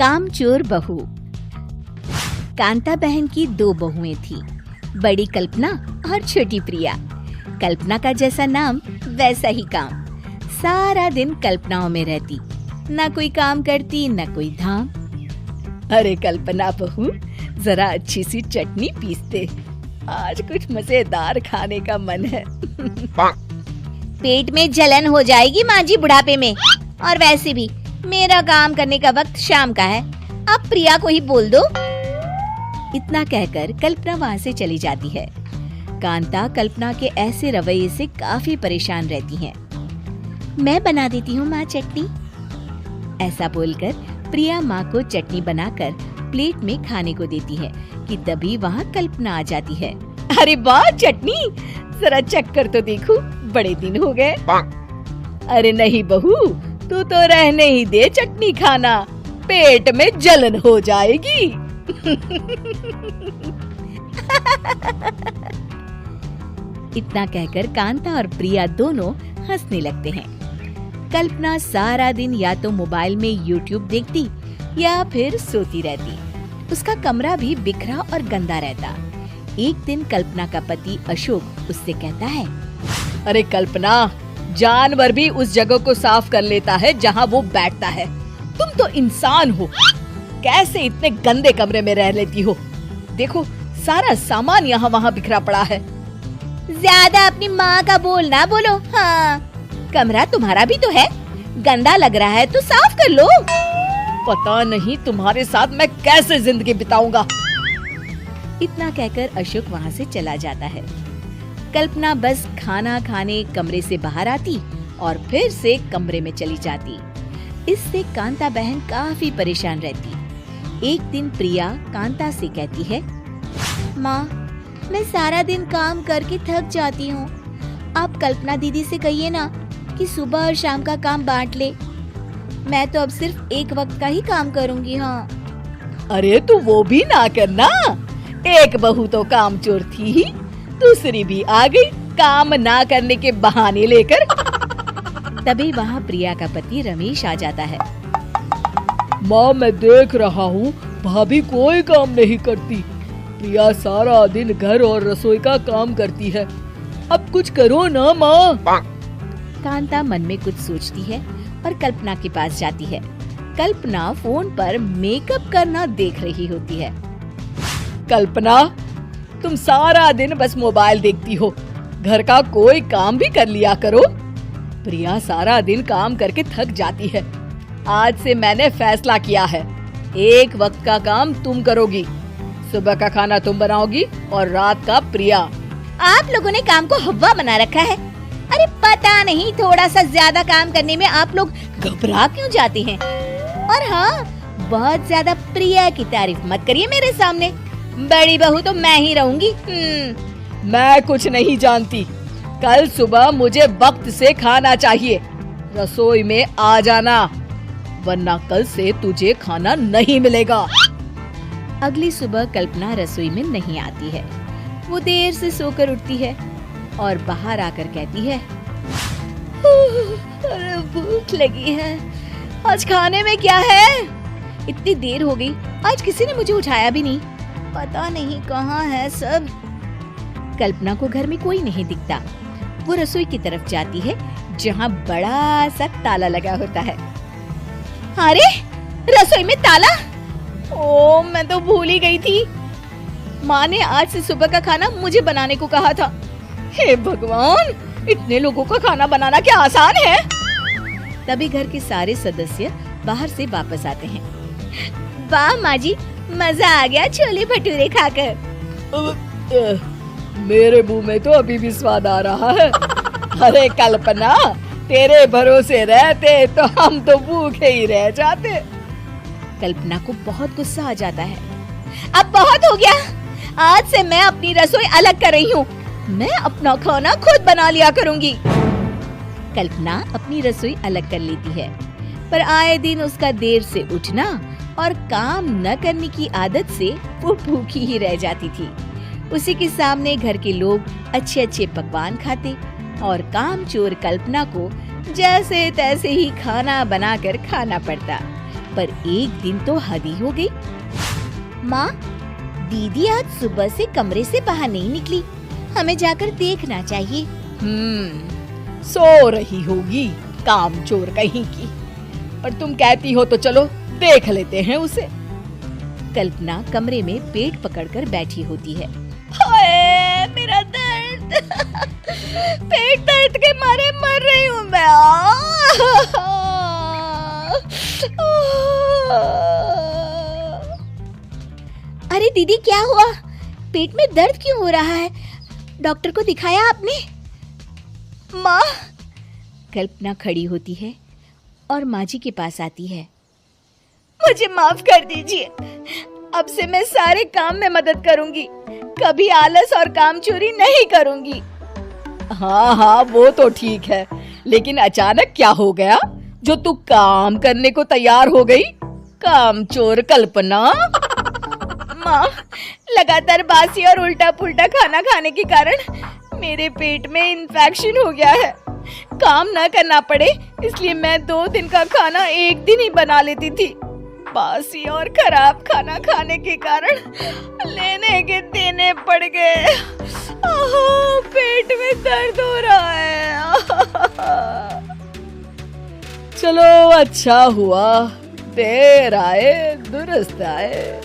कामचोर बहू। कांता बहन की दो बहुएं थी, बड़ी कल्पना और छोटी प्रिया। कल्पना का जैसा नाम वैसा ही काम। सारा दिन कल्पनाओं में रहती, ना कोई काम करती ना कोई धाम। अरे कल्पना बहू, जरा अच्छी सी चटनी पीसते, आज कुछ मजेदार खाने का मन है। पेट में जलन हो जाएगी माँ जी बुढ़ापे में, और वैसे भी मेरा काम करने का वक्त शाम का है, अब प्रिया को ही बोल दो। इतना कहकर कल्पना वहाँ से चली जाती है। कांता कल्पना के ऐसे रवैये से काफी परेशान रहती हैं। मैं बना देती हूँ माँ चटनी, ऐसा बोलकर प्रिया माँ को चटनी बनाकर प्लेट में खाने को देती है कि तभी वहाँ कल्पना आ जाती है। अरे वाह चटनी, जरा चख कर तो देखो, बड़े दिन हो गए। अरे नहीं बहू, तू तो रहने ही दे चटनी खाना, पेट में जलन हो जाएगी। इतना कहकर कांता और प्रिया दोनों हंसने लगते हैं। कल्पना सारा दिन या तो मोबाइल में यूट्यूब देखती या फिर सोती रहती। उसका कमरा भी बिखरा और गंदा रहता। एक दिन कल्पना का पति अशोक उससे कहता है, अरे कल्पना, जानवर भी उस जगह को साफ कर लेता है जहाँ वो बैठता है, तुम तो इंसान हो, कैसे इतने गंदे कमरे में रह लेती हो? देखो सारा सामान यहाँ वहाँ बिखरा पड़ा है। ज्यादा अपनी माँ का बोल ना बोलो। हाँ, कमरा तुम्हारा भी तो है, गंदा लग रहा है तो साफ कर लो। पता नहीं तुम्हारे साथ मैं कैसे जिंदगी बिताऊंगा। इतना कहकर अशोक वहाँ से चला जाता है। कल्पना बस खाना खाने कमरे से बाहर आती और फिर से कमरे में चली जाती। इससे कांता बहन काफी परेशान रहती। एक दिन प्रिया कांता से कहती है, माँ, मैं सारा दिन काम करके थक जाती हूँ, आप कल्पना दीदी से कहिए ना कि सुबह और शाम का काम बांट ले। मैं तो अब सिर्फ एक वक्त का ही काम करूँगी। हाँ। अरे तू वो भी ना करना, एक बहू तो कामचोर थी ही, दूसरी भी आ गई काम ना करने के बहाने लेकर। तभी वहाँ प्रिया का पति रमेश आ जाता है। माँ, मैं देख रहा हूँ भाभी कोई काम नहीं करती, प्रिया सारा दिन घर और रसोई का काम करती है, अब कुछ करो ना माँ। कांता मन में कुछ सोचती है और कल्पना के पास जाती है। कल्पना फोन पर मेकअप करना देख रही होती है। कल्पना, तुम सारा दिन बस मोबाइल देखती हो, घर का कोई काम भी कर लिया करो। प्रिया सारा दिन काम करके थक जाती है। आज से मैंने फैसला किया है, एक वक्त का काम तुम करोगी, सुबह का खाना तुम बनाओगी और रात का प्रिया। आप लोगों ने काम को हवा बना रखा है। अरे पता नहीं थोड़ा सा ज्यादा काम करने में आप लोग घबरा क्यों जाते हैं। और हाँ, बहुत ज्यादा प्रिया की तारीफ मत करिए मेरे सामने, बड़ी बहू तो मैं ही रहूंगी। मैं कुछ नहीं जानती, कल सुबह मुझे वक्त से खाना चाहिए, रसोई में आ जाना, वरना कल से तुझे खाना नहीं मिलेगा। अगली सुबह कल्पना रसोई में नहीं आती है। वो देर से सोकर उठती है और बाहर आकर कहती है, अरे भूख लगी है, आज खाने में क्या है? इतनी देर हो गई, आज किसी ने मुझे उठाया भी नहीं, पता नहीं कहाँ है सब। कल्पना को घर में कोई नहीं दिखता। वो रसोई की तरफ जाती है जहाँ बड़ा सा ताला लगा होता है। अरे रसोई में ताला? ओ, मैं तो भूल ही गई थी। माँ ने आज से सुबह का खाना मुझे बनाने को कहा था। हे भगवान, इतने लोगों का खाना बनाना क्या आसान है? तभी घर के सारे सदस्य बाहर से वापस आते हैं। वाह माँ जी, मजा आ गया छोले भटूरे खाकर। मेरे मुंह में तो अभी भी स्वाद आ रहा है। अरे कल्पना, तेरे भरोसे रहते तो हम तो भूखे ही रह जाते। कल्पना को बहुत गुस्सा आ जाता है। अब बहुत हो गया, आज से मैं अपनी रसोई अलग कर रही हूँ, मैं अपना खाना खुद बना लिया करूँगी। कल्पना अपनी रसोई अलग कर लेती है, पर आए दिन उसका देर से उठना और काम न करने की आदत से वो भूखी ही रह जाती थी। उसी के सामने घर के लोग अच्छे अच्छे पकवान खाते और कामचोर कल्पना को जैसे तैसे ही खाना बनाकर खाना पड़ता। पर एक दिन तो हद ही हो गई। माँ, दीदी आज सुबह से कमरे से बाहर नहीं निकली, हमें जाकर देखना चाहिए। सो रही होगी कामचोर कहीं की, पर तुम कहती हो तो चलो देख लेते हैं उसे। कल्पना कमरे में पेट पकड़कर बैठी होती है। हाय, मेरा दर्द पेट दर्द के मारे मर रही हूँ मैं। अरे दीदी, क्या हुआ? पेट में दर्द क्यों हो रहा है? डॉक्टर को दिखाया आपने? माँ। कल्पना खड़ी होती है और माँ जी के पास आती है। मुझे माफ कर दीजिए, अब से मैं सारे काम में मदद करूंगी, कभी आलस और काम चोरी नहीं करूंगी। हाँ हाँ, वो तो ठीक है, लेकिन अचानक क्या हो गया जो तू काम करने को तैयार हो गई? कामचोर कल्पना। माँ, लगातार बासी और उल्टा पुल्टा खाना खाने के कारण मेरे पेट में इन्फेक्शन हो गया है। काम न करना पड़े इसलिए मैं 2 दिन का खाना एक दिन ही बना लेती थी। बासी और खराब खाना खाने के कारण लेने के देने पड़ गए। पेट में दर्द हो रहा है। चलो अच्छा हुआ, देर आए दुरुस्त आए।